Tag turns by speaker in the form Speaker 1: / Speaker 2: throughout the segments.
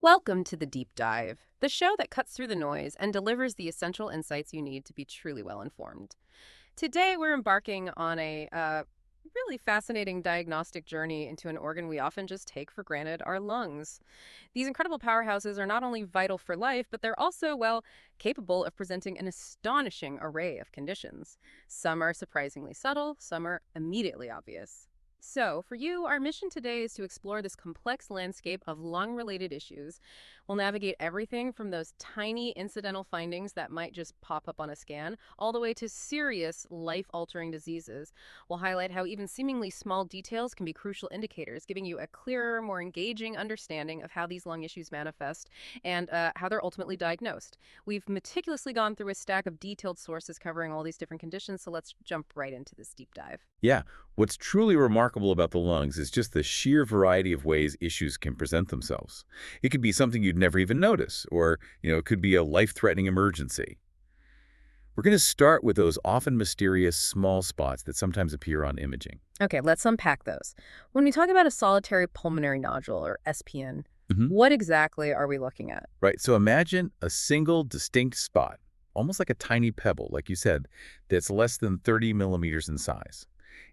Speaker 1: Welcome to the Deep Dive, the show that cuts through the noise and delivers the essential insights you need to be truly well informed. Today, we're embarking on a really fascinating diagnostic journey into an organ we often just take for granted, our lungs. These incredible powerhouses are not only vital for life, but they're also, well, capable of presenting an astonishing array of conditions. Some are surprisingly subtle, some are immediately obvious. So, for you, our mission today is to explore this complex landscape of lung related issues. We'll navigate everything from those tiny incidental findings that might just pop up on a scan, all the way to serious life altering diseases. We'll highlight how even seemingly small details can be crucial indicators, giving you a clearer, more engaging understanding of how these lung issues manifest and how they're ultimately diagnosed. We've meticulously gone through a stack of detailed sources covering all these different conditions, so let's jump right into this deep dive.
Speaker 2: Yeah, what's truly remarkable about the lungs is just the sheer variety of ways issues can present themselves. It could be something you'd never even notice, or, it could be a life-threatening emergency. We're going to start with those often mysterious small spots that sometimes appear on imaging.
Speaker 1: Okay, let's unpack those. When we talk about a solitary pulmonary nodule, or SPN,
Speaker 2: hmm
Speaker 1: what exactly are we looking at?
Speaker 2: Right, so imagine a single distinct spot, almost like a tiny pebble, like you said, that's less than 30 millimeters in size.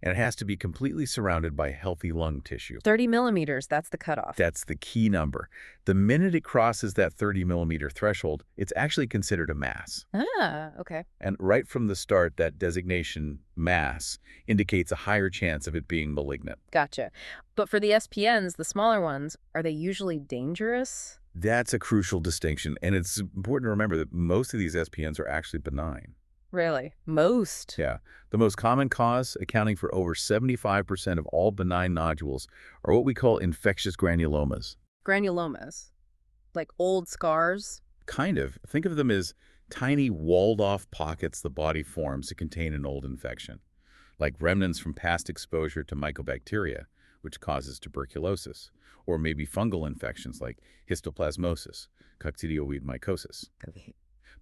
Speaker 2: And it has to be completely surrounded by healthy lung tissue.
Speaker 1: 30 millimeters, that's the cutoff.
Speaker 2: That's the key number. The minute it crosses that 30 millimeter threshold, it's actually considered a mass.
Speaker 1: Ah, okay.
Speaker 2: And right from the start, that designation, mass, indicates a higher chance of it being malignant.
Speaker 1: Gotcha. But for the SPNs, the smaller ones, are they usually dangerous?
Speaker 2: That's a crucial distinction, and it's important to remember that most of these SPNs are actually benign.
Speaker 1: Really? Most?
Speaker 2: Yeah. The most common cause, accounting for over 75% of all benign nodules, are what we call infectious granulomas.
Speaker 1: Granulomas? Like old scars?
Speaker 2: Kind of. Think of them as tiny walled-off pockets the body forms to contain an old infection, like remnants from past exposure to mycobacteria, which causes tuberculosis, or maybe fungal infections like histoplasmosis, coccidioid mycosis.
Speaker 1: Okay.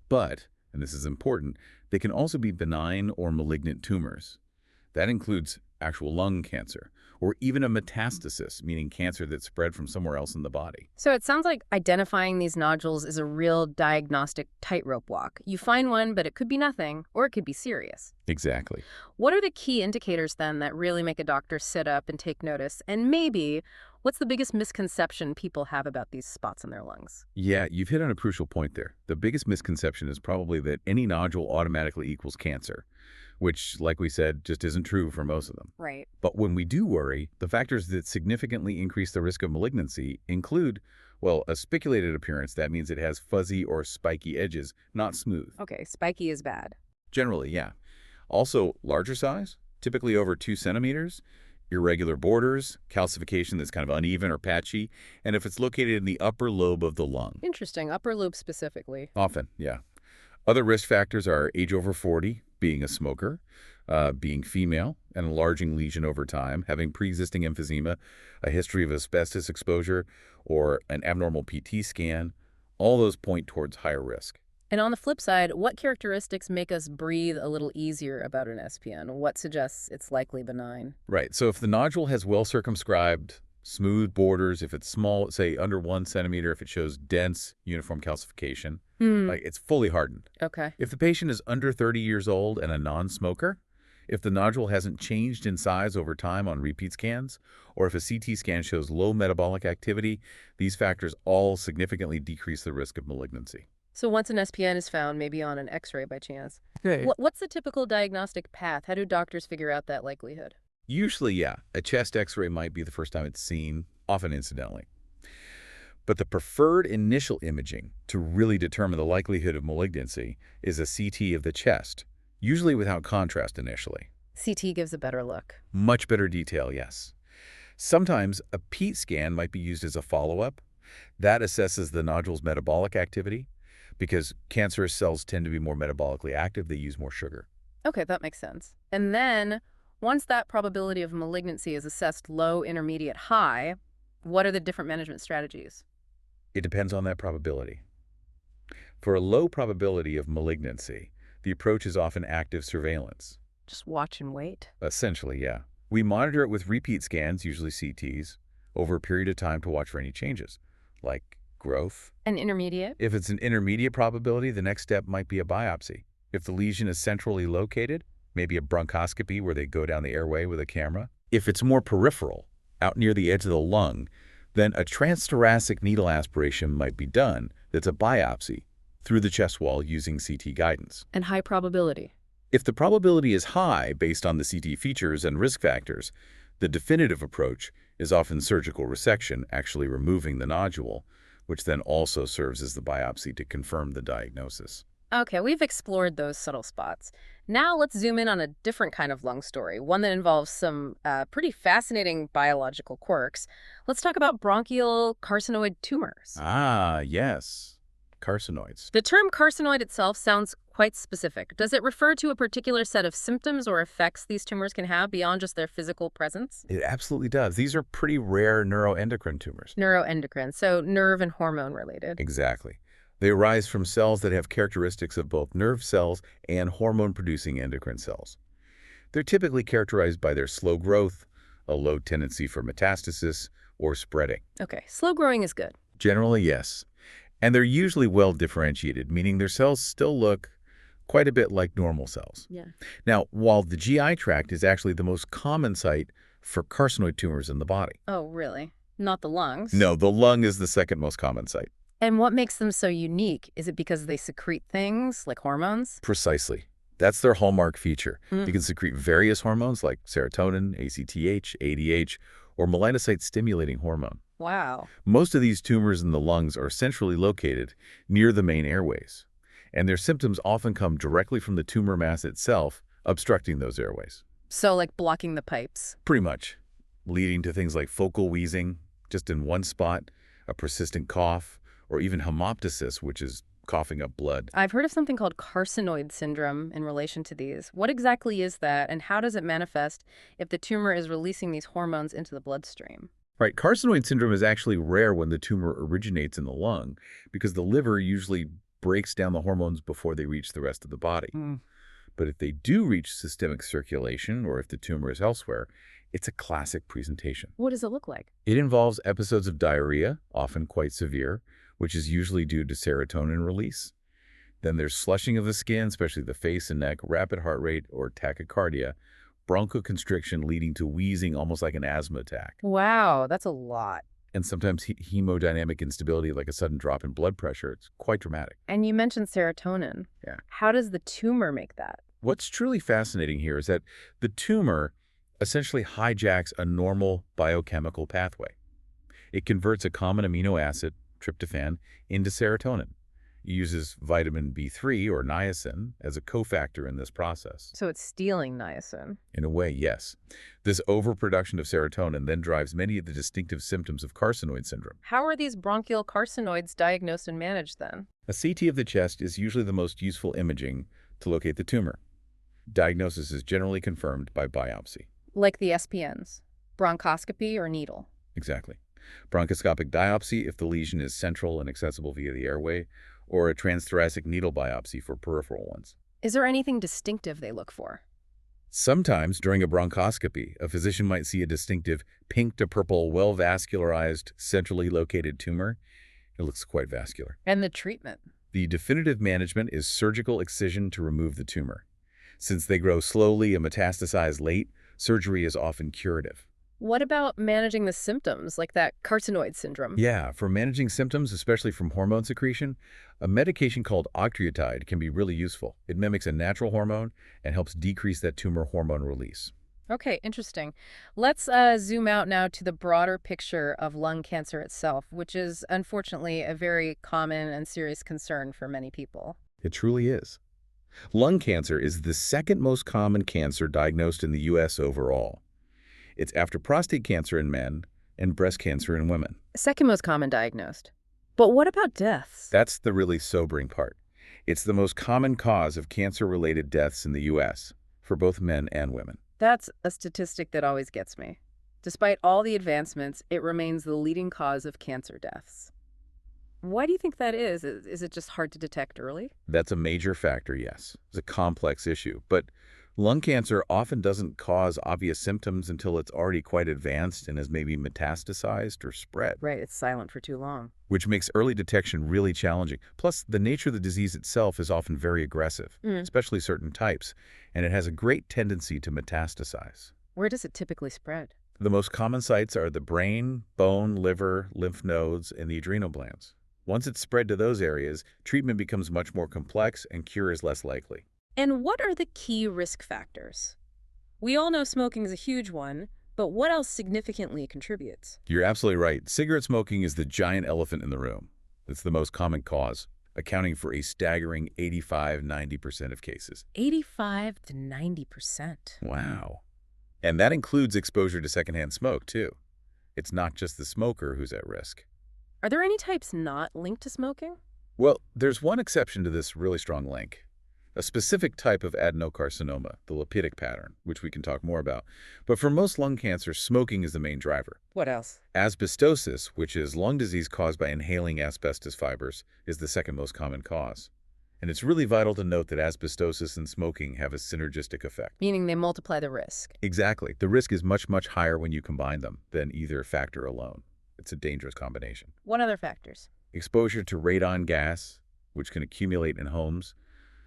Speaker 2: But, and this is important, they can also be benign or malignant tumors. That includes actual lung cancer, or even a metastasis, meaning cancer that spread from somewhere else in the body.
Speaker 1: So it sounds like identifying these nodules is a real diagnostic tightrope walk. You find one, but it could be nothing, or it could be serious.
Speaker 2: Exactly.
Speaker 1: What are the key indicators then that really make a doctor sit up and take notice? And maybe, what's the biggest misconception people have about these spots in their lungs?
Speaker 2: Yeah, you've hit on a crucial point there. The biggest misconception is probably that any nodule automatically equals cancer, which, like we said, just isn't true for most of them.
Speaker 1: Right.
Speaker 2: But when we do worry, the factors that significantly increase the risk of malignancy include, well, a spiculated appearance. That means it has fuzzy or spiky edges, not smooth.
Speaker 1: Okay, spiky is bad.
Speaker 2: Generally, yeah. Also, larger size, typically over 2 centimeters, irregular borders, calcification that's kind of uneven or patchy, and if it's located in the upper lobe of the lung.
Speaker 1: Interesting. Upper lobe specifically.
Speaker 2: Often, yeah. Other risk factors are age over 40, being a smoker, being female, an enlarging lesion over time, having pre-existing emphysema, a history of asbestos exposure, or an abnormal PT scan. All those point towards higher risk.
Speaker 1: And on the flip side, what characteristics make us breathe a little easier about an SPN? What suggests it's likely benign?
Speaker 2: Right, so if the nodule has well-circumscribed, smooth borders, if it's small, say under 1 centimeter, if it shows dense, uniform calcification,
Speaker 1: Hmm.
Speaker 2: like it's fully hardened.
Speaker 1: Okay.
Speaker 2: If the patient is under 30 years old and a non-smoker, if the nodule hasn't changed in size over time on repeat scans, or if a CT scan shows low metabolic activity, these factors all significantly decrease the risk of malignancy.
Speaker 1: So once an SPN is found, maybe on an X-ray by chance,
Speaker 2: Okay.
Speaker 1: what's the typical diagnostic path? How do doctors figure out that likelihood?
Speaker 2: Usually, yeah, a chest x-ray might be the first time it's seen, often incidentally. But the preferred initial imaging to really determine the likelihood of malignancy is a CT of the chest, usually without contrast initially.
Speaker 1: CT gives a better look.
Speaker 2: Much better detail, yes. Sometimes a PET scan might be used as a follow-up. That assesses the nodule's metabolic activity because cancerous cells tend to be more metabolically active. They use more sugar.
Speaker 1: Okay, that makes sense. And then, once that probability of malignancy is assessed low, intermediate, high, what are the different management strategies?
Speaker 2: It depends on that probability. For a low probability of malignancy, the approach is often active surveillance.
Speaker 1: Just watch and wait.
Speaker 2: Essentially, yeah. We monitor it with repeat scans, usually CTs, over a period of time to watch for any changes, like growth.
Speaker 1: An intermediate?
Speaker 2: If it's an intermediate probability, the next step might be a biopsy. If the lesion is centrally located, maybe a bronchoscopy where they go down the airway with a camera. If it's more peripheral, out near the edge of the lung, then a transthoracic needle aspiration might be done. That's a biopsy through the chest wall using CT guidance.
Speaker 1: And high probability?
Speaker 2: If the probability is high based on the CT features and risk factors, the definitive approach is often surgical resection, actually removing the nodule, which then also serves as the biopsy to confirm the diagnosis.
Speaker 1: Okay, we've explored those subtle spots. Now let's zoom in on a different kind of lung story, one that involves some pretty fascinating biological quirks. Let's talk about bronchial carcinoid tumors.
Speaker 2: Ah, yes. Carcinoids.
Speaker 1: The term carcinoid itself sounds quite specific. Does it refer to a particular set of symptoms or effects these tumors can have beyond just their physical presence?
Speaker 2: It absolutely does. These are pretty rare neuroendocrine tumors.
Speaker 1: Neuroendocrine, so nerve and hormone related.
Speaker 2: Exactly. They arise from cells that have characteristics of both nerve cells and hormone-producing endocrine cells. They're typically characterized by their slow growth, a low tendency for metastasis, or spreading.
Speaker 1: Okay, slow growing is good.
Speaker 2: Generally, yes. And they're usually well differentiated, meaning their cells still look quite a bit like normal cells.
Speaker 1: Yeah.
Speaker 2: Now, while the GI tract is actually the most common site for carcinoid tumors in the body.
Speaker 1: Oh, really? Not the lungs?
Speaker 2: No, the lung is the second most common site.
Speaker 1: And what makes them so unique? Is it because they secrete things like hormones?
Speaker 2: Precisely. That's their hallmark feature.
Speaker 1: Mm.
Speaker 2: They can secrete various hormones like serotonin, ACTH, ADH, or melanocyte-stimulating hormone.
Speaker 1: Wow.
Speaker 2: Most of these tumors in the lungs are centrally located near the main airways, and their symptoms often come directly from the tumor mass itself, obstructing those airways.
Speaker 1: So like blocking the pipes.
Speaker 2: Pretty much, leading to things like focal wheezing, just in one spot, a persistent cough, or even hemoptysis, which is coughing up blood.
Speaker 1: I've heard of something called carcinoid syndrome in relation to these. What exactly is that, and how does it manifest if the tumor is releasing these hormones into the bloodstream?
Speaker 2: Right, carcinoid syndrome is actually rare when the tumor originates in the lung because the liver usually breaks down the hormones before they reach the rest of the body.
Speaker 1: Mm.
Speaker 2: But if they do reach systemic circulation or if the tumor is elsewhere, it's a classic presentation.
Speaker 1: What does it look like?
Speaker 2: It involves episodes of diarrhea, often quite severe, which is usually due to serotonin release. Then there's slushing of the skin, especially the face and neck, rapid heart rate or tachycardia, bronchoconstriction leading to wheezing almost like an asthma attack,
Speaker 1: Wow, that's a lot.
Speaker 2: and sometimes hemodynamic instability like a sudden drop in blood pressure. It's quite dramatic.
Speaker 1: And you mentioned serotonin.
Speaker 2: Yeah.
Speaker 1: How does the tumor make that?
Speaker 2: What's truly fascinating here is that the tumor essentially hijacks a normal biochemical pathway. It converts a common amino acid, tryptophan, into serotonin. It uses vitamin B3 or niacin as a cofactor in this process.
Speaker 1: So it's stealing niacin.
Speaker 2: In a way, yes. This overproduction of serotonin then drives many of the distinctive symptoms of carcinoid syndrome.
Speaker 1: How are these bronchial carcinoids diagnosed and managed then?
Speaker 2: A CT of the chest is usually the most useful imaging to locate the tumor. Diagnosis is generally confirmed by biopsy.
Speaker 1: Like the SPNs, bronchoscopy or needle.
Speaker 2: Exactly. Bronchoscopic biopsy if the lesion is central and accessible via the airway, or a transthoracic needle biopsy for peripheral ones.
Speaker 1: Is there anything distinctive they look for?
Speaker 2: Sometimes during a bronchoscopy, a physician might see a distinctive pink to purple, well-vascularized, centrally located tumor. It looks quite vascular.
Speaker 1: And the treatment?
Speaker 2: The definitive management is surgical excision to remove the tumor. Since they grow slowly and metastasize late, surgery is often curative.
Speaker 1: What about managing the symptoms, like that carcinoid syndrome?
Speaker 2: Yeah, for managing symptoms, especially from hormone secretion, a medication called octreotide can be really useful. It mimics a natural hormone and helps decrease that tumor hormone release.
Speaker 1: Okay, interesting. Let's zoom out now to the broader picture of lung cancer itself, which is unfortunately a very common and serious concern for many people.
Speaker 2: It truly is. Lung cancer is the second most common cancer diagnosed in the U.S. overall. It's after prostate cancer in men and breast cancer in women.
Speaker 1: Second most common diagnosed. But what about deaths?
Speaker 2: That's the really sobering part. It's the most common cause of cancer-related deaths in the U.S. for both men and women.
Speaker 1: That's a statistic that always gets me. Despite all the advancements, it remains the leading cause of cancer deaths. Why do you think that is? Is it just hard to detect early?
Speaker 2: That's a major factor, yes. It's a complex issue. But Lung cancer often doesn't cause obvious symptoms until it's already quite advanced and has maybe metastasized or spread,
Speaker 1: Right, it's silent for too long.
Speaker 2: which makes early detection really challenging. Plus, the nature of the disease itself is often very aggressive,
Speaker 1: Mm.
Speaker 2: especially certain types, and it has a great tendency to metastasize.
Speaker 1: Where does it typically spread?
Speaker 2: The most common sites are the brain, bone, liver, lymph nodes, and the adrenal glands. Once it's spread to those areas, treatment becomes much more complex and cure is less likely.
Speaker 1: And what are the key risk factors? We all know smoking is a huge one, but what else significantly contributes?
Speaker 2: You're absolutely right. Cigarette smoking is the giant elephant in the room. It's the most common cause, accounting for a staggering 85–90% of cases.
Speaker 1: 85 to 90%.
Speaker 2: Wow. And that includes exposure to secondhand smoke, too. It's not just the smoker who's at risk.
Speaker 1: Are there any types not linked to smoking?
Speaker 2: Well, there's one exception to this really strong link. A specific type of adenocarcinoma, the lipidic pattern, which we can talk more about. But for most lung cancer, smoking is the main driver.
Speaker 1: What else?
Speaker 2: Asbestosis, which is lung disease caused by inhaling asbestos fibers, is the second most common cause. And it's really vital to note that asbestosis and smoking have a synergistic effect.
Speaker 1: Meaning they multiply the risk.
Speaker 2: Exactly. The risk is much, much higher when you combine them than either factor alone. It's a dangerous combination.
Speaker 1: What other factors?
Speaker 2: Exposure to radon gas, which can accumulate in homes,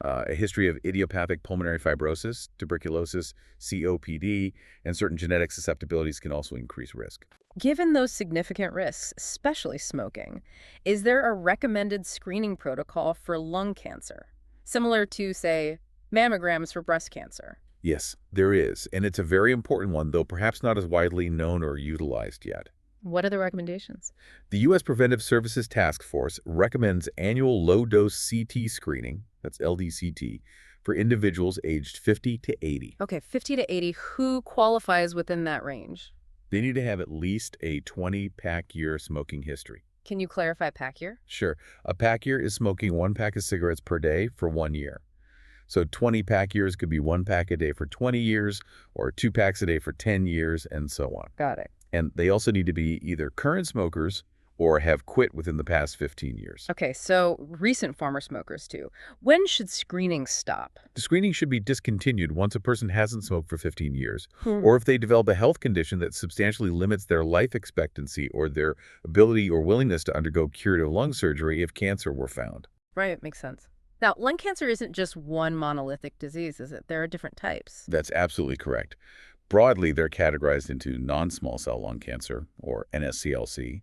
Speaker 2: a history of idiopathic pulmonary fibrosis, tuberculosis, COPD, and certain genetic susceptibilities can also increase risk.
Speaker 1: Given those significant risks, especially smoking, is there a recommended screening protocol for lung cancer? Similar to, say, mammograms for breast cancer?
Speaker 2: Yes, there is, and it's a very important one, though perhaps not as widely known or utilized yet.
Speaker 1: What are the recommendations?
Speaker 2: The U.S. Preventive Services Task Force recommends annual low-dose CT screening, that's LDCT, for individuals aged 50 to 80.
Speaker 1: Okay, 50 to 80, who qualifies within that range?
Speaker 2: They need to have at least a 20-pack year smoking history.
Speaker 1: Can you clarify pack year?
Speaker 2: Sure, a pack year is smoking 1 pack of cigarettes per day for 1 year. So 20 pack years could be 1 pack a day for 20 years, or 2 packs a day for 10 years, and so on.
Speaker 1: Got it.
Speaker 2: And they also need to be either current smokers or have quit within the past 15 years.
Speaker 1: Okay, so recent former smokers too. When should screening stop?
Speaker 2: The screening should be discontinued once a person hasn't smoked for 15 years,
Speaker 1: Hmm.
Speaker 2: or if they develop a health condition that substantially limits their life expectancy or their ability or willingness to undergo curative lung surgery if cancer were found.
Speaker 1: Right, makes sense. Now, lung cancer isn't just one monolithic disease, is it? There are different types.
Speaker 2: That's absolutely correct. Broadly, they're categorized into non-small cell lung cancer, or NSCLC,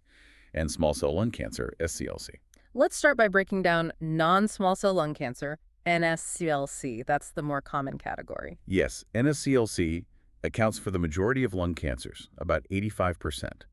Speaker 2: and small cell lung cancer, SCLC.
Speaker 1: Let's start by breaking down non-small cell lung cancer, NSCLC. That's the more common category.
Speaker 2: Yes, NSCLC accounts for the majority of lung cancers, about 85%.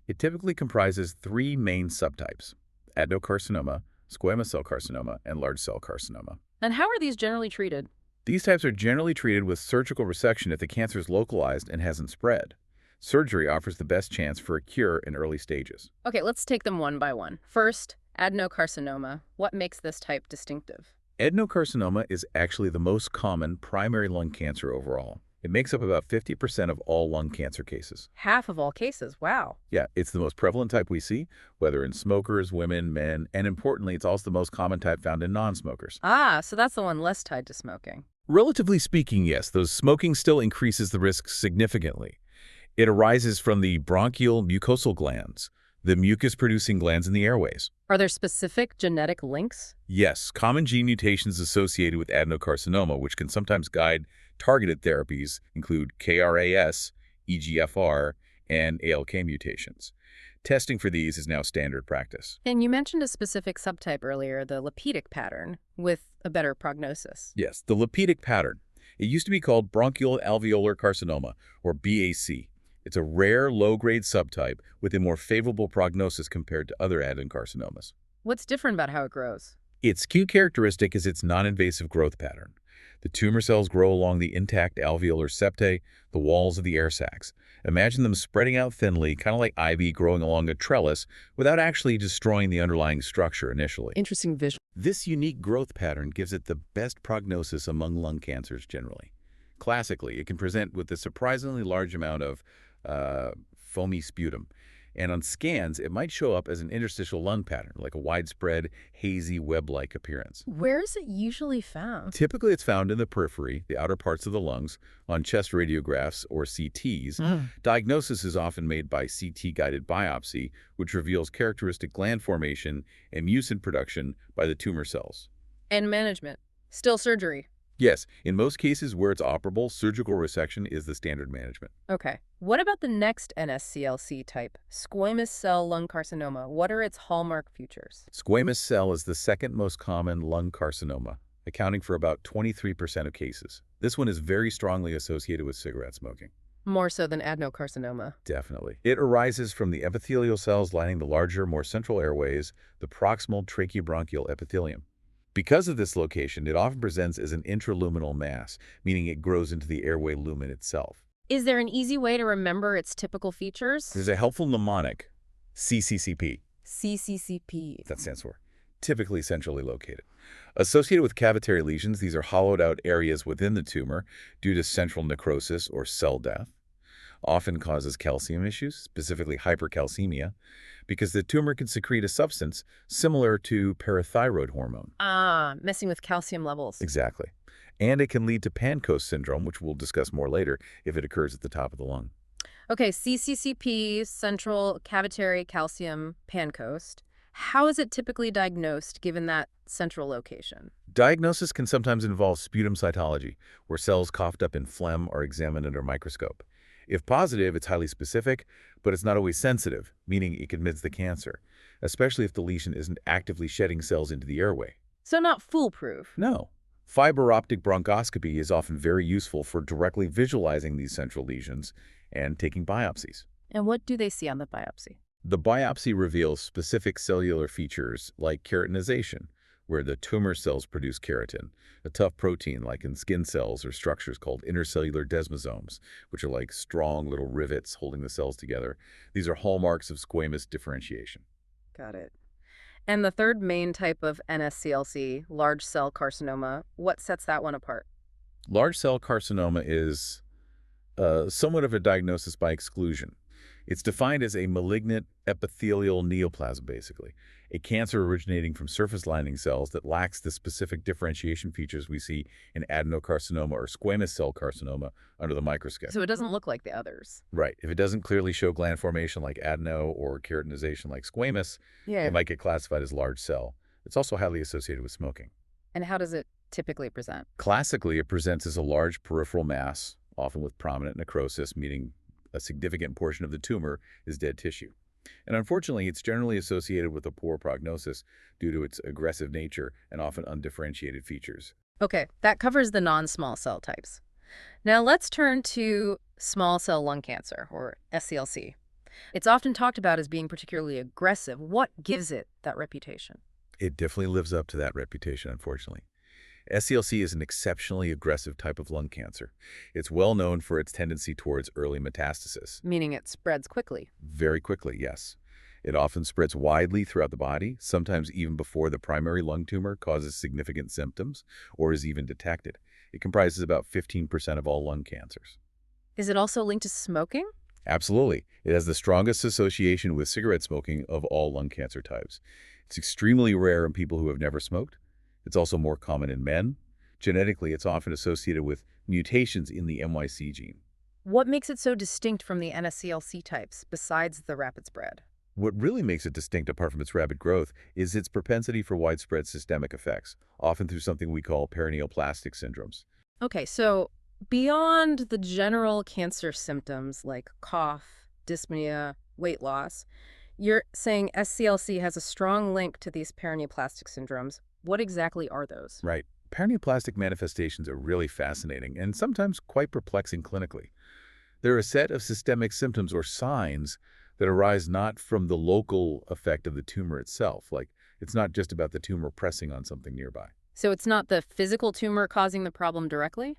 Speaker 2: It typically comprises 3 main subtypes: adenocarcinoma, squamous cell carcinoma, and large cell carcinoma.
Speaker 1: And how are these generally treated?
Speaker 2: These types are generally treated with surgical resection if the cancer is localized and hasn't spread. Surgery offers the best chance for a cure in early stages.
Speaker 1: Okay, let's take them one by one. First, adenocarcinoma. What makes this type distinctive?
Speaker 2: Adenocarcinoma is actually the most common primary lung cancer overall. It makes up about 50% of all lung cancer cases.
Speaker 1: Half of all cases. Wow.
Speaker 2: Yeah, it's the most prevalent type we see, whether in smokers, women, men, and importantly, it's also the most common type found in non-smokers.
Speaker 1: Ah, so that's the one less tied to smoking.
Speaker 2: Relatively speaking, yes, though smoking still increases the risk significantly. It arises from the bronchial mucosal glands, the mucus-producing glands in the airways.
Speaker 1: Are there specific genetic links?
Speaker 2: Yes, common gene mutations associated with adenocarcinoma, which can sometimes guide targeted therapies, include KRAS, EGFR, and ALK mutations. Testing for these is now standard practice.
Speaker 1: And you mentioned a specific subtype earlier, the lipidic pattern, with a better prognosis.
Speaker 2: Yes, the lipidic pattern. It used to be called bronchial alveolar carcinoma, or BAC. It's a rare, low-grade subtype with a more favorable prognosis compared to other adenocarcinomas.
Speaker 1: What's different about how it grows?
Speaker 2: Its key characteristic is its non-invasive growth pattern. The tumor cells grow along the intact alveolar septae, the walls of the air sacs. Imagine them spreading out thinly, kind of like ivy growing along a trellis, without actually destroying the underlying structure initially.
Speaker 1: Interesting visual.
Speaker 2: This unique growth pattern gives it the best prognosis among lung cancers generally. Classically, it can present with a surprisingly large amount of foamy sputum. And on scans, it might show up as an interstitial lung pattern, like a widespread, hazy, web-like appearance.
Speaker 1: Where is it usually found?
Speaker 2: Typically, it's found in the periphery, the outer parts of the lungs, on chest radiographs or CTs. Diagnosis is often made by CT-guided biopsy, which reveals characteristic gland formation and mucin production by the tumor cells.
Speaker 1: And management. Still surgery.
Speaker 2: Yes, in most cases where it's operable, surgical resection is the standard management.
Speaker 1: Okay. What about the next NSCLC type? Squamous cell lung carcinoma. What are its hallmark features?
Speaker 2: Squamous cell is the second most common lung carcinoma, accounting for about 23% of cases. This one is very strongly associated with cigarette smoking.
Speaker 1: More so than adenocarcinoma.
Speaker 2: Definitely. It arises from the epithelial cells lining the larger, more central airways, the proximal tracheobronchial epithelium. Because of this location, it often presents as an intraluminal mass, meaning it grows into the airway lumen itself.
Speaker 1: Is there an easy way to remember its typical features?
Speaker 2: There's a helpful mnemonic, CCCP,
Speaker 1: CCCP.
Speaker 2: that stands for, typically centrally located. Associated with cavitary lesions, these are hollowed-out areas within the tumor due to central necrosis or cell death. Often causes calcium issues, specifically hypercalcemia, because the tumor can secrete a substance similar to parathyroid hormone.
Speaker 1: Ah, messing with calcium levels.
Speaker 2: Exactly. And it can lead to Pancoast syndrome, which we'll discuss more later if it occurs at the top of the lung.
Speaker 1: Okay, CCCP, central cavitary calcium Pancoast. How is it typically diagnosed given that central location?
Speaker 2: Diagnosis can sometimes involve sputum cytology, where cells coughed up in phlegm are examined under a microscope. If positive, it's highly specific, but it's not always sensitive, meaning it can miss the cancer, especially if the lesion isn't actively shedding cells into the airway.
Speaker 1: So not foolproof.
Speaker 2: No. Fiber optic bronchoscopy is often very useful for directly visualizing these central lesions and taking biopsies.
Speaker 1: And what do they see on the biopsy?
Speaker 2: The biopsy reveals specific cellular features like keratinization, where the tumor cells produce keratin, a tough protein like in skin cells or structures called intercellular desmosomes, which are like strong little rivets holding the cells together. These are hallmarks of squamous differentiation.
Speaker 1: Got it. And the third main type of NSCLC, large cell carcinoma, what sets that one apart?
Speaker 2: Large cell carcinoma is somewhat of a diagnosis by exclusion. It's defined as a malignant epithelial neoplasm, basically, a cancer originating from surface lining cells that lacks the specific differentiation features we see in adenocarcinoma or squamous cell carcinoma under the microscope.
Speaker 1: So it doesn't look like the others.
Speaker 2: Right. If it doesn't clearly show gland formation like adeno or keratinization like squamous,
Speaker 1: Yeah.
Speaker 2: it might get classified as large cell. It's also highly associated with smoking.
Speaker 1: And how does it typically present?
Speaker 2: Classically, it presents as a large peripheral mass, often with prominent necrosis, meaning a significant portion of the tumor is dead tissue. And unfortunately, it's generally associated with a poor prognosis due to its aggressive nature and often undifferentiated features.
Speaker 1: Okay, that covers the non-small cell types. Now let's turn to small cell lung cancer, or SCLC. It's often talked about as being particularly aggressive. What gives it that reputation?
Speaker 2: It definitely lives up to that reputation, unfortunately. SCLC is an exceptionally aggressive type of lung cancer. It's well known for its tendency towards early metastasis.
Speaker 1: Meaning it spreads quickly.
Speaker 2: Very quickly, yes. It often spreads widely throughout the body, sometimes even before the primary lung tumor causes significant symptoms or is even detected. It comprises about 15% of all lung cancers.
Speaker 1: Is it also linked to smoking?
Speaker 2: Absolutely. It has the strongest association with cigarette smoking of all lung cancer types. It's extremely rare in people who have never smoked. It's also more common in men. Genetically, it's often associated with mutations in the MYC gene.
Speaker 1: What makes it so distinct from the NSCLC types, besides the rapid spread?
Speaker 2: What really makes it distinct, apart from its rapid growth, is its propensity for widespread systemic effects, often through something we call paraneoplastic syndromes.
Speaker 1: Okay, so beyond the general cancer symptoms like cough, dyspnea, weight loss, you're saying SCLC has a strong link to these paraneoplastic syndromes. What exactly are those?
Speaker 2: Right. Paraneoplastic manifestations are really fascinating and sometimes quite perplexing clinically. They're a set of systemic symptoms or signs that arise not from the local effect of the tumor itself. Like, it's not just about the tumor pressing on something nearby.
Speaker 1: So it's not the physical tumor causing the problem directly?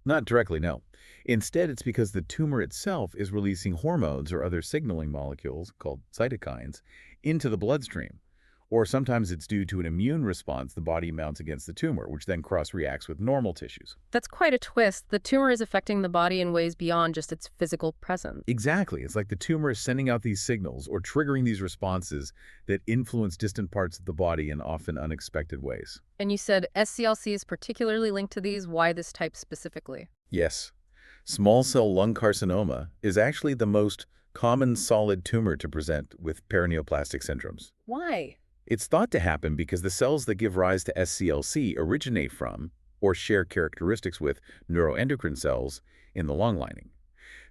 Speaker 2: Not directly, no. Instead, it's because the tumor itself is releasing hormones or other signaling molecules, called cytokines, into the bloodstream, Or sometimes it's due to an immune response the body mounts against the tumor, which then cross-reacts with normal tissues.
Speaker 1: That's quite a twist. The tumor is affecting the body in ways beyond just its physical presence.
Speaker 2: Exactly. It's like the tumor is sending out these signals or triggering these responses that influence distant parts of the body in often unexpected ways.
Speaker 1: And you said SCLC is particularly linked to these. Why this type specifically?
Speaker 2: Yes. Small cell lung carcinoma is actually the most common solid tumor to present with paraneoplastic syndromes.
Speaker 1: Why?
Speaker 2: It's thought to happen because the cells that give rise to SCLC originate from or share characteristics with neuroendocrine cells in the lung lining.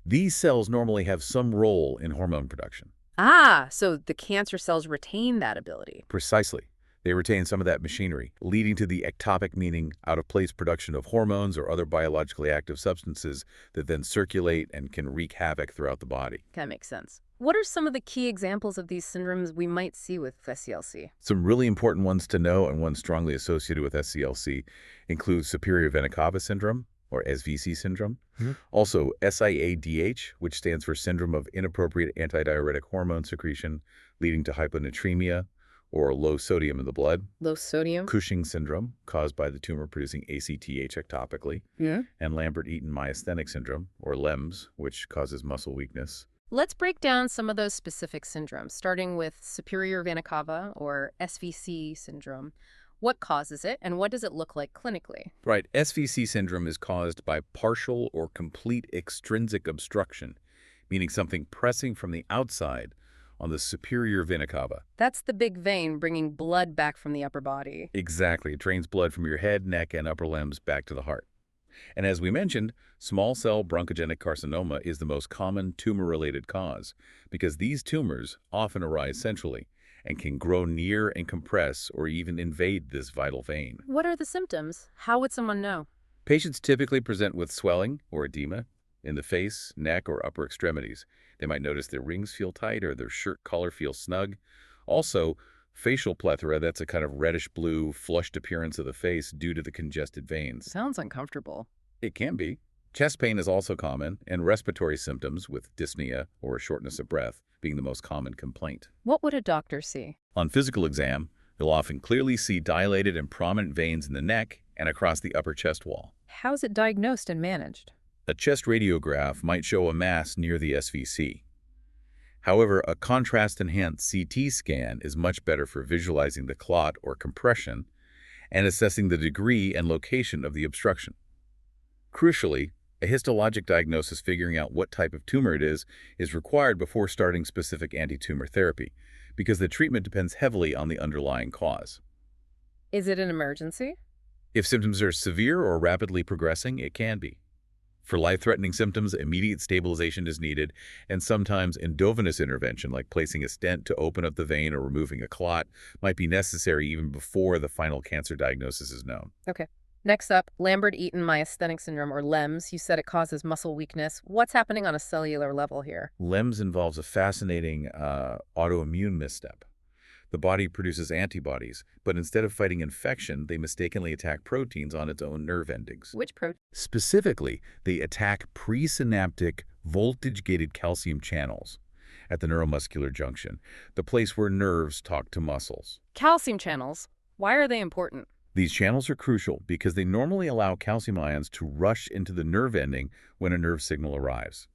Speaker 2: These cells normally have some role in hormone production.
Speaker 1: Ah, so the cancer cells retain that ability.
Speaker 2: Precisely. They retain some of that machinery, leading to the ectopic, meaning out-of-place production of hormones or other biologically active substances that then circulate and can wreak havoc throughout the body.
Speaker 1: That makes sense. What are some of the key examples of these syndromes we might see with SCLC?
Speaker 2: Some really important ones to know and ones strongly associated with SCLC include superior vena cava syndrome, or SVC syndrome. Also, SIADH, which stands for Syndrome of Inappropriate Antidiuretic Hormone Secretion, leading to hyponatremia or low sodium in the blood.
Speaker 1: Low sodium?
Speaker 2: Cushing syndrome, caused by the tumor producing ACTH ectopically.
Speaker 1: Yeah.
Speaker 2: And Lambert-Eaton myasthenic syndrome, or LEMS, which causes muscle weakness.
Speaker 1: Let's break down some of those specific syndromes, starting with superior vena cava, or SVC syndrome. What causes it, and what does it look like clinically?
Speaker 2: Right. SVC syndrome is caused by partial or complete extrinsic obstruction, meaning something pressing from the outside on the superior vena cava.
Speaker 1: That's the big vein bringing blood back from the upper body.
Speaker 2: Exactly. It drains blood from your head, neck, and upper limbs back to the heart. And as we mentioned, small cell bronchogenic carcinoma is the most common tumor-related cause because these tumors often arise centrally and can grow near and compress or even invade this vital vein.
Speaker 1: What are the symptoms? How would someone know?
Speaker 2: Patients typically present with swelling or edema in the face, neck, or upper extremities. They might notice their rings feel tight or their shirt collar feels snug. Also, facial plethora, that's a kind of reddish-blue, flushed appearance of the face due to the congested veins.
Speaker 1: Sounds uncomfortable.
Speaker 2: It can be. Chest pain is also common, and respiratory symptoms with dyspnea or shortness of breath being the most common complaint.
Speaker 1: What would a doctor see?
Speaker 2: On physical exam, you'll often clearly see dilated and prominent veins in the neck and across the upper chest wall.
Speaker 1: How's it diagnosed and managed?
Speaker 2: A chest radiograph might show a mass near the SVC. However, a contrast-enhanced CT scan is much better for visualizing the clot or compression and assessing the degree and location of the obstruction. Crucially, a histologic diagnosis figuring out what type of tumor it is required before starting specific anti-tumor therapy, because the treatment depends heavily on the underlying cause.
Speaker 1: Is it an emergency?
Speaker 2: If symptoms are severe or rapidly progressing, it can be. For life-threatening symptoms, immediate stabilization is needed, and sometimes endovenous intervention, like placing a stent to open up the vein or removing a clot, might be necessary even before the final cancer diagnosis is known.
Speaker 1: Okay. Next up, Lambert-Eaton myasthenic syndrome, or LEMS. You said it causes muscle weakness. What's happening on a cellular level here?
Speaker 2: LEMS involves a fascinating autoimmune misstep. The body produces antibodies, but instead of fighting infection, they mistakenly attack proteins on its own nerve endings.
Speaker 1: Which protein?
Speaker 2: Specifically, they attack presynaptic voltage-gated calcium channels at the neuromuscular junction, the place where nerves talk to muscles.
Speaker 1: Calcium channels. Why are they important?
Speaker 2: These channels are crucial because they normally allow calcium ions to rush into the nerve ending when a nerve signal arrives.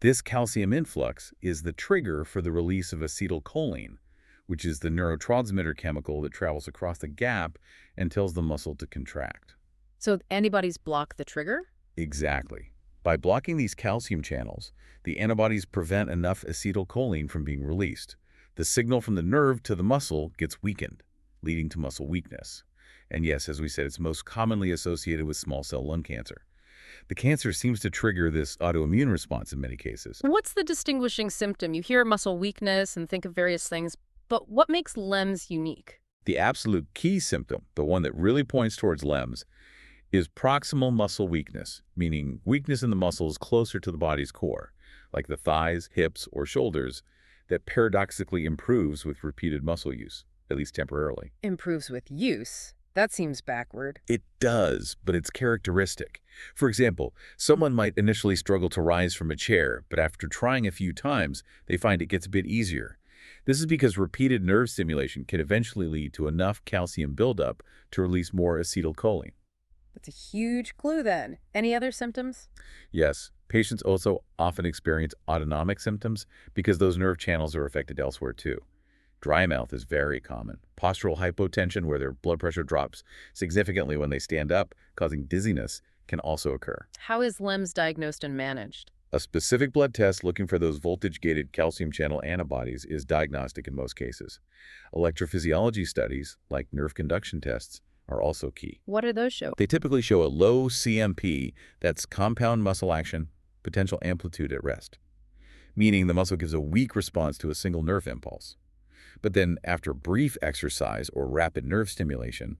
Speaker 2: This calcium influx is the trigger for the release of acetylcholine, which is the neurotransmitter chemical that travels across the gap and tells the muscle to contract.
Speaker 1: So antibodies block the trigger?
Speaker 2: Exactly. By blocking these calcium channels, the antibodies prevent enough acetylcholine from being released. The signal from the nerve to the muscle gets weakened, leading to muscle weakness. And yes, as we said, it's most commonly associated with small cell lung cancer. The cancer seems to trigger this autoimmune response in many cases.
Speaker 1: What's the distinguishing symptom? You hear muscle weakness and think of various things, but what makes LEMS unique?
Speaker 2: The absolute key symptom, the one that really points towards LEMS, is proximal muscle weakness, meaning weakness in the muscles closer to the body's core, like the thighs, hips, or shoulders, that paradoxically improves with repeated muscle use, at least temporarily.
Speaker 1: Improves with use? That seems backward.
Speaker 2: It does, but it's characteristic. For example, someone might initially struggle to rise from a chair, but after trying a few times, they find it gets a bit easier. This is because repeated nerve stimulation can eventually lead to enough calcium buildup to release more acetylcholine.
Speaker 1: That's a huge clue then. Any other symptoms?
Speaker 2: Yes, patients also often experience autonomic symptoms because those nerve channels are affected elsewhere too. Dry mouth is very common. Postural hypotension, where their blood pressure drops significantly when they stand up, causing dizziness, can also occur.
Speaker 1: How is LEMS diagnosed and managed?
Speaker 2: A specific blood test looking for those voltage-gated calcium channel antibodies is diagnostic in most cases. Electrophysiology studies, like nerve conduction tests, are also key.
Speaker 1: What do those show?
Speaker 2: They typically show a low CMP, that's compound muscle action, potential amplitude at rest, meaning the muscle gives a weak response to a single nerve impulse. But then, after brief exercise or rapid nerve stimulation,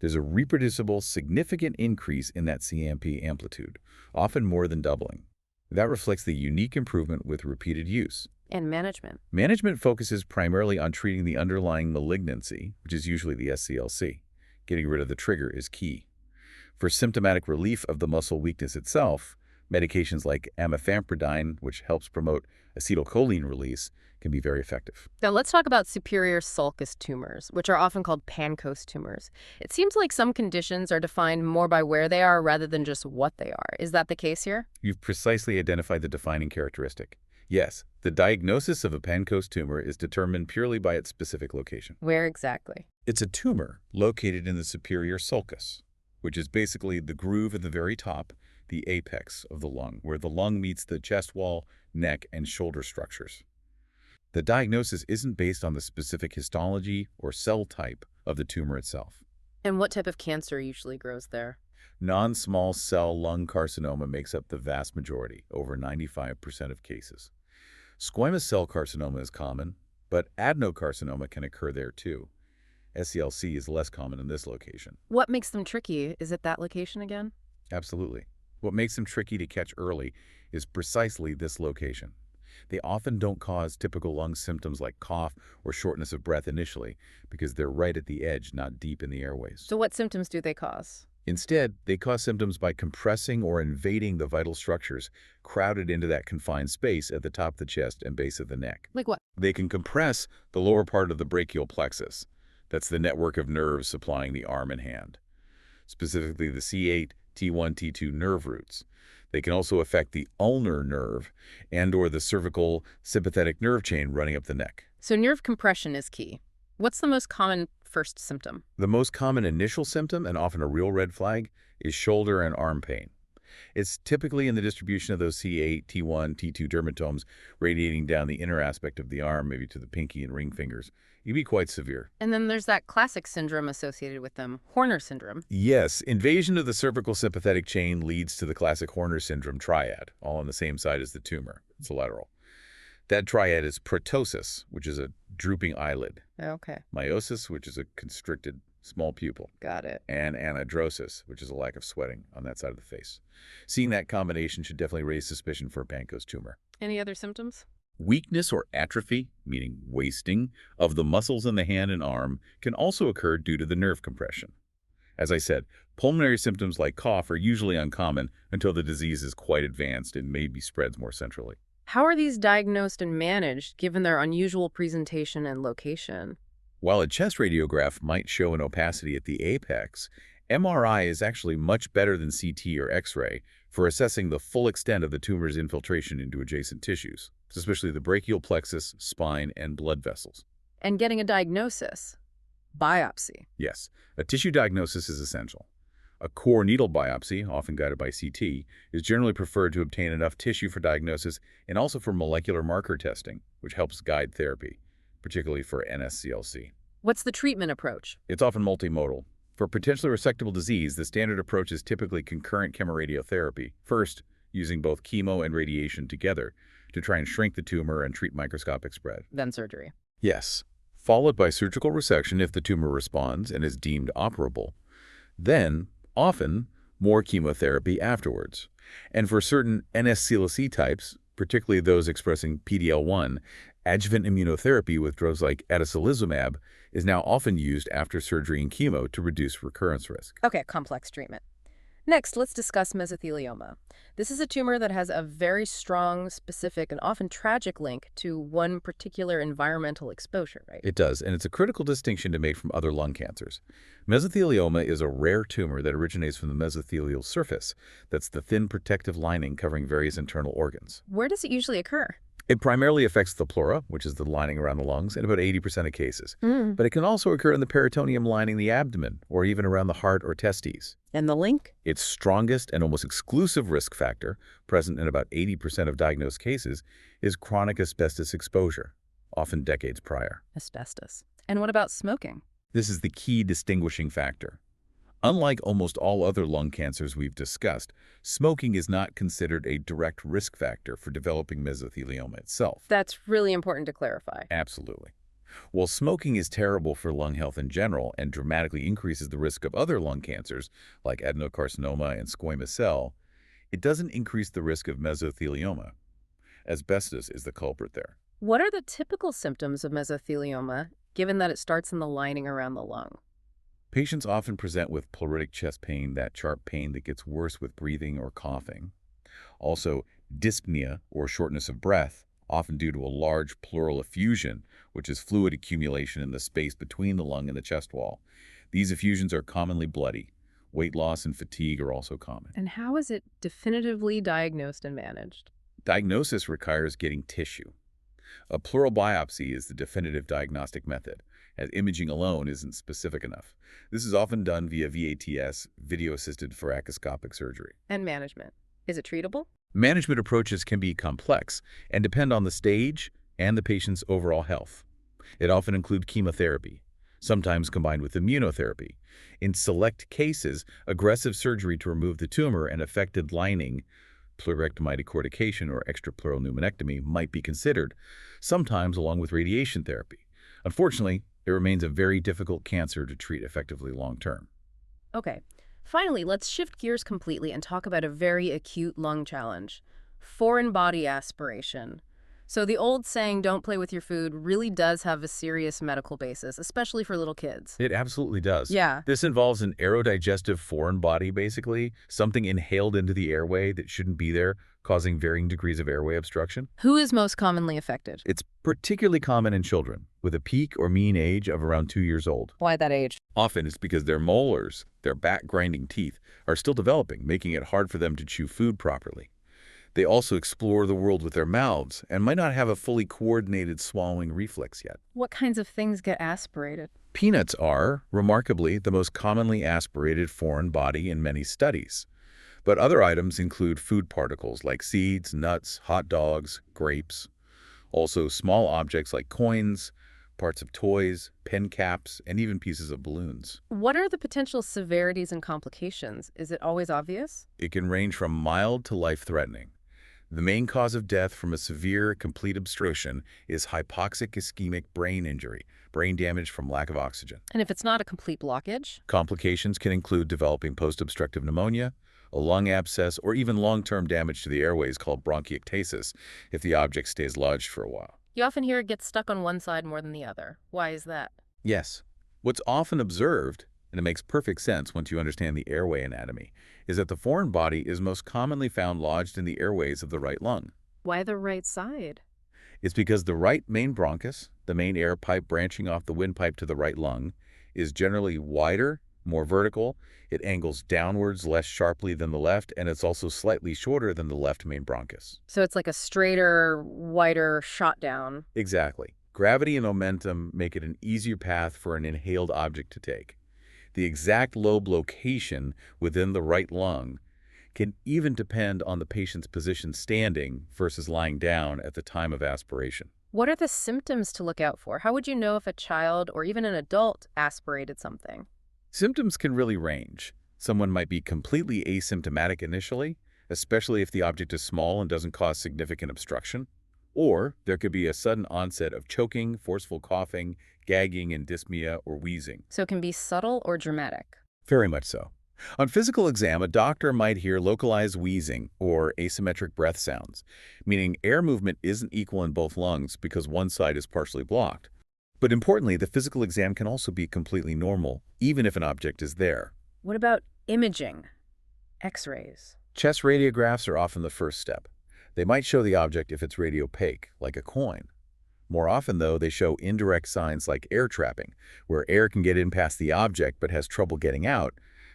Speaker 2: there's a reproducible, significant increase in that CMP amplitude, often more than doubling. That reflects the unique improvement with repeated use.
Speaker 1: And management.
Speaker 2: Management focuses primarily on treating the underlying malignancy, which is usually the SCLC. Getting rid of the trigger is key. For symptomatic relief of the muscle weakness itself, medications like amifampridine, which helps promote acetylcholine release, can be very effective.
Speaker 1: Now let's talk about superior sulcus tumors, which are often called Pancoast tumors. It seems like some conditions are defined more by where they are rather than just what they are. Is that the case here?
Speaker 2: You've precisely identified the defining characteristic. Yes, the diagnosis of a Pancoast tumor is determined purely by its specific location.
Speaker 1: Where exactly?
Speaker 2: It's a tumor located in the superior sulcus, which is basically the groove at the very top, the apex of the lung, where the lung meets the chest wall, neck, and shoulder structures. The diagnosis isn't based on the specific histology or cell type of the tumor itself.
Speaker 1: And what type of cancer usually grows there?
Speaker 2: Non-small cell lung carcinoma makes up the vast majority, over 95% of cases. Squamous cell carcinoma is common, but adenocarcinoma can occur there too. SCLC is less common in this location.
Speaker 1: What makes them tricky? Is it that location again?
Speaker 2: Absolutely. What makes them tricky to catch early is precisely this location. They often don't cause typical lung symptoms like cough or shortness of breath initially because they're right at the edge, not deep in the airways.
Speaker 1: So what symptoms do they cause?
Speaker 2: Instead, they cause symptoms by compressing or invading the vital structures crowded into that confined space at the top of the chest and base of the neck.
Speaker 1: Like what?
Speaker 2: They can compress the lower part of the brachial plexus. That's the network of nerves supplying the arm and hand, specifically the C8, T1, T2 nerve roots. They can also affect the ulnar nerve and/or the cervical sympathetic nerve chain running up the neck.
Speaker 1: So nerve compression is key. What's the most common first symptom?
Speaker 2: The most common initial symptom, and often a real red flag, is shoulder and arm pain. It's typically in the distribution of those C8, T1, T2 dermatomes radiating down the inner aspect of the arm, maybe to the pinky and ring fingers. It can be quite severe.
Speaker 1: And then there's that classic syndrome associated with them, Horner syndrome.
Speaker 2: Yes, invasion of the cervical sympathetic chain leads to the classic Horner syndrome triad, all on the same side as the tumor. It's lateral. That triad is ptosis, which is a drooping eyelid,
Speaker 1: Okay,
Speaker 2: meiosis, which is a constricted small pupil,
Speaker 1: got it.
Speaker 2: and anadrosis, which is a lack of sweating on that side of the face. Seeing that combination should definitely raise suspicion for a Pancoast tumor.
Speaker 1: Any other symptoms?
Speaker 2: Weakness or atrophy, meaning wasting, of the muscles in the hand and arm can also occur due to the nerve compression. As I said, pulmonary symptoms like cough are usually uncommon until the disease is quite advanced and maybe spreads more centrally.
Speaker 1: How are these diagnosed and managed given their unusual presentation and location?
Speaker 2: While a chest radiograph might show an opacity at the apex, MRI is actually much better than CT or X-ray for assessing the full extent of the tumor's infiltration into adjacent tissues, especially the brachial plexus, spine, and blood vessels.
Speaker 1: And getting a diagnosis? Biopsy.
Speaker 2: Yes, a tissue diagnosis is essential. A core needle biopsy, often guided by CT, is generally preferred to obtain enough tissue for diagnosis and also for molecular marker testing, which helps guide therapy, particularly for NSCLC.
Speaker 1: What's the treatment approach?
Speaker 2: It's often multimodal. For potentially resectable disease, the standard approach is typically concurrent chemoradiotherapy, first using both chemo and radiation together to try and shrink the tumor and treat microscopic spread.
Speaker 1: Then surgery.
Speaker 2: Yes, followed by surgical resection if the tumor responds and is deemed operable. Then, often, more chemotherapy afterwards. And for certain NSCLC types, particularly those expressing PD-L1, adjuvant immunotherapy with drugs like atezolizumab is now often used after surgery and chemo to reduce recurrence risk.
Speaker 1: Okay, complex treatment. Next, let's discuss mesothelioma. This is a tumor that has a very strong, specific, and often tragic link to one particular environmental exposure, right?
Speaker 2: It does, and it's a critical distinction to make from other lung cancers. Mesothelioma is a rare tumor that originates from the mesothelial surface. That's the thin protective lining covering various internal organs.
Speaker 1: Where does it usually occur?
Speaker 2: It primarily affects the pleura, which is the lining around the lungs, in about 80% of cases.
Speaker 1: Mm.
Speaker 2: But it can also occur in the peritoneum lining the abdomen, or even around the heart or testes.
Speaker 1: And the link?
Speaker 2: Its strongest and almost exclusive risk factor, present in about 80% of diagnosed cases, is chronic asbestos exposure, often decades prior.
Speaker 1: Asbestos. And what about smoking?
Speaker 2: This is the key distinguishing factor. Unlike almost all other lung cancers we've discussed, smoking is not considered a direct risk factor for developing mesothelioma itself.
Speaker 1: That's really important to clarify.
Speaker 2: Absolutely. While smoking is terrible for lung health in general and dramatically increases the risk of other lung cancers like adenocarcinoma and squamous cell, it doesn't increase the risk of mesothelioma. Asbestos is the culprit there.
Speaker 1: What are the typical symptoms of mesothelioma, given that it starts in the lining around the lung?
Speaker 2: Patients often present with pleuritic chest pain, that sharp pain that gets worse with breathing or coughing. Also, dyspnea, or shortness of breath, often due to a large pleural effusion, which is fluid accumulation in the space between the lung and the chest wall. These effusions are commonly bloody. Weight loss and fatigue are also common.
Speaker 1: And how is it definitively diagnosed and managed?
Speaker 2: Diagnosis requires getting tissue. A pleural biopsy is the definitive diagnostic method, as imaging alone isn't specific enough. This is often done via VATS, video-assisted thoracoscopic surgery.
Speaker 1: And management. Is it treatable?
Speaker 2: Management approaches can be complex and depend on the stage and the patient's overall health. It often includes chemotherapy, sometimes combined with immunotherapy. In select cases, aggressive surgery to remove the tumor and affected lining, pleurectomy decortication or extrapleural pneumonectomy, might be considered, sometimes along with radiation therapy. Unfortunately, it remains a very difficult cancer to treat effectively long-term.
Speaker 1: Okay. Finally, let's shift gears completely and talk about a very acute lung challenge. Foreign body aspiration. So the old saying, don't play with your food, really does have a serious medical basis, especially for little kids.
Speaker 2: It absolutely does.
Speaker 1: Yeah.
Speaker 2: This involves an aerodigestive foreign body, basically, something inhaled into the airway that shouldn't be there, causing varying degrees of airway obstruction.
Speaker 1: Who is most commonly affected?
Speaker 2: It's particularly common in children, with a peak or mean age of around 2 years old.
Speaker 1: Why that age?
Speaker 2: Often it's because their molars, their back-grinding teeth, are still developing, making it hard for them to chew food properly. They also explore the world with their mouths and might not have a fully coordinated swallowing reflex yet.
Speaker 1: What kinds of things get aspirated?
Speaker 2: Peanuts are, remarkably, the most commonly aspirated foreign body in many studies. But other items include food particles like seeds, nuts, hot dogs, grapes. Also small objects like coins, parts of toys, pen caps, and even pieces of balloons.
Speaker 1: What are the potential severities and complications? Is it always obvious?
Speaker 2: It can range from mild to life-threatening. The main cause of death from a severe, complete obstruction is hypoxic ischemic brain injury, brain damage from lack of oxygen.
Speaker 1: And if it's not a complete blockage?
Speaker 2: Complications can include developing post-obstructive pneumonia, a lung abscess, or even long-term damage to the airways called bronchiectasis if the object stays lodged for a while.
Speaker 1: You often hear it gets stuck on one side more than the other. Why is that?
Speaker 2: Yes. What's often observed, and it makes perfect sense once you understand the airway anatomy, is that the foreign body is most commonly found lodged in the airways of the right lung.
Speaker 1: Why the right side?
Speaker 2: It's because the right main bronchus, the main air pipe branching off the windpipe to the right lung, is generally wider, more vertical. It angles downwards less sharply than the left, and it's also slightly shorter than the left main bronchus.
Speaker 1: So it's like a straighter, wider shot down.
Speaker 2: Exactly. Gravity and momentum make it an easier path for an inhaled object to take. The exact lobe location within the right lung can even depend on the patient's position standing versus lying down at the time of aspiration.
Speaker 1: What are the symptoms to look out for? How would you know if a child or even an adult aspirated something?
Speaker 2: Symptoms can really range. Someone might be completely asymptomatic initially, especially if the object is small and doesn't cause significant obstruction. Or there could be a sudden onset of choking, forceful coughing, gagging, and dyspnea or wheezing.
Speaker 1: So it can be subtle or dramatic.
Speaker 2: Very much so. On physical exam, a doctor might hear localized wheezing or asymmetric breath sounds, meaning air movement isn't equal in both lungs because one side is partially blocked. But importantly, the physical exam can also be completely normal, even if an object is there.
Speaker 1: What about imaging? X-rays.
Speaker 2: Chest radiographs are often the first step. They might show the object if it's radiopaque, like a coin. More often, though, they show indirect signs like air trapping, where air can get in past the object but has trouble getting out,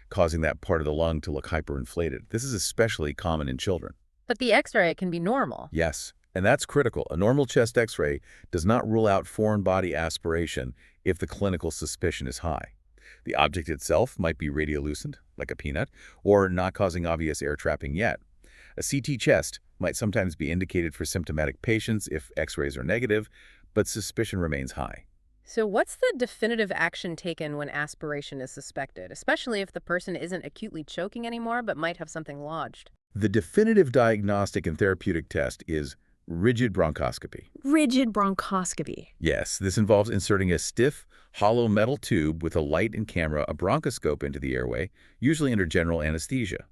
Speaker 2: causing that part of the lung to look hyperinflated. This is especially common in children.
Speaker 1: But the X-ray can be normal.
Speaker 2: Yes, and that's critical. A normal chest X-ray does not rule out foreign body aspiration if the clinical suspicion is high. The object itself might be radiolucent, like a peanut, or not causing obvious air trapping yet. A CT chest might sometimes be indicated for symptomatic patients if X-rays are negative, but suspicion remains high.
Speaker 1: So what's the definitive action taken when aspiration is suspected, especially if the person isn't acutely choking anymore but might have something lodged?
Speaker 2: The definitive diagnostic and therapeutic test is rigid bronchoscopy.
Speaker 1: Rigid bronchoscopy.
Speaker 2: Yes, this involves inserting a stiff, hollow metal tube with a light and camera, a bronchoscope into the airway, usually under general anesthesia.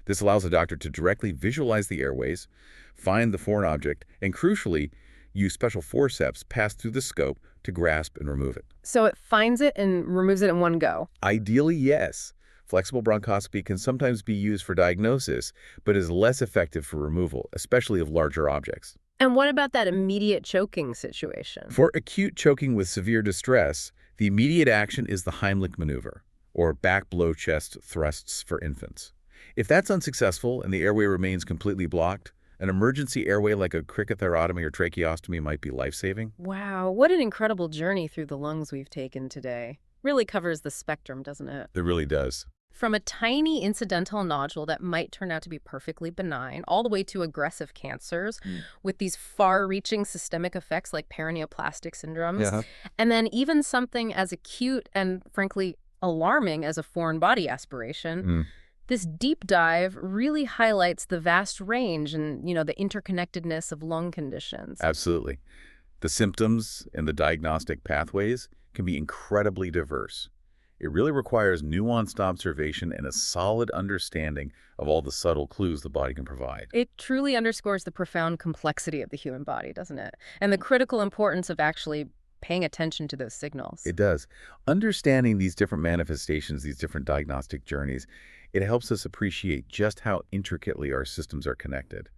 Speaker 2: This allows the doctor to directly visualize the airways, find the foreign object, and crucially, use special forceps passed through the scope to grasp and remove it.
Speaker 1: So it finds it and removes it in one go.
Speaker 2: Ideally, yes. Flexible bronchoscopy can sometimes be used for diagnosis, but is less effective for removal, especially of larger objects.
Speaker 1: And what about that immediate choking situation?
Speaker 2: For acute choking with severe distress, the immediate action is the Heimlich maneuver, or back below chest thrusts for infants. If that's unsuccessful and the airway remains completely blocked, an emergency airway like a cricothyrotomy or tracheostomy might be life-saving.
Speaker 1: Wow, what an incredible journey through the lungs we've taken today. Really covers the spectrum, doesn't it?
Speaker 2: It really does.
Speaker 1: From a tiny incidental nodule that might turn out to be perfectly benign, all the way to aggressive cancers with these far-reaching systemic effects like paraneoplastic syndromes,
Speaker 2: Yeah.
Speaker 1: and then even something as acute and, frankly, alarming as a foreign body aspiration. This deep dive really highlights the vast range and, the interconnectedness of lung conditions.
Speaker 2: Absolutely. The symptoms and the diagnostic pathways can be incredibly diverse. It really requires nuanced observation and a solid understanding of all the subtle clues the body can provide.
Speaker 1: It truly underscores the profound complexity of the human body, doesn't it? And the critical importance of actually paying attention to those signals.
Speaker 2: It does. Understanding these different manifestations, these different diagnostic journeys, it helps us appreciate just how intricately our systems are connected,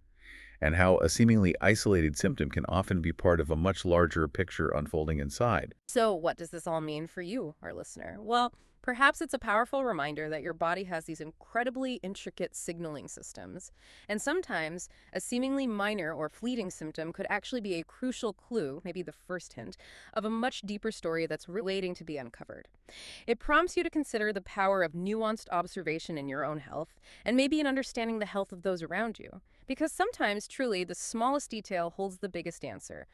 Speaker 2: and how a seemingly isolated symptom can often be part of a much larger picture unfolding inside.
Speaker 1: So what does this all mean for you, our listener? Well, perhaps it's a powerful reminder that your body has these incredibly intricate signaling systems. And sometimes a seemingly minor or fleeting symptom could actually be a crucial clue, maybe the first hint, of a much deeper story that's waiting to be uncovered. It prompts you to consider the power of nuanced observation in your own health, and maybe in understanding the health of those around you. Because sometimes, truly, the smallest detail holds the biggest answer,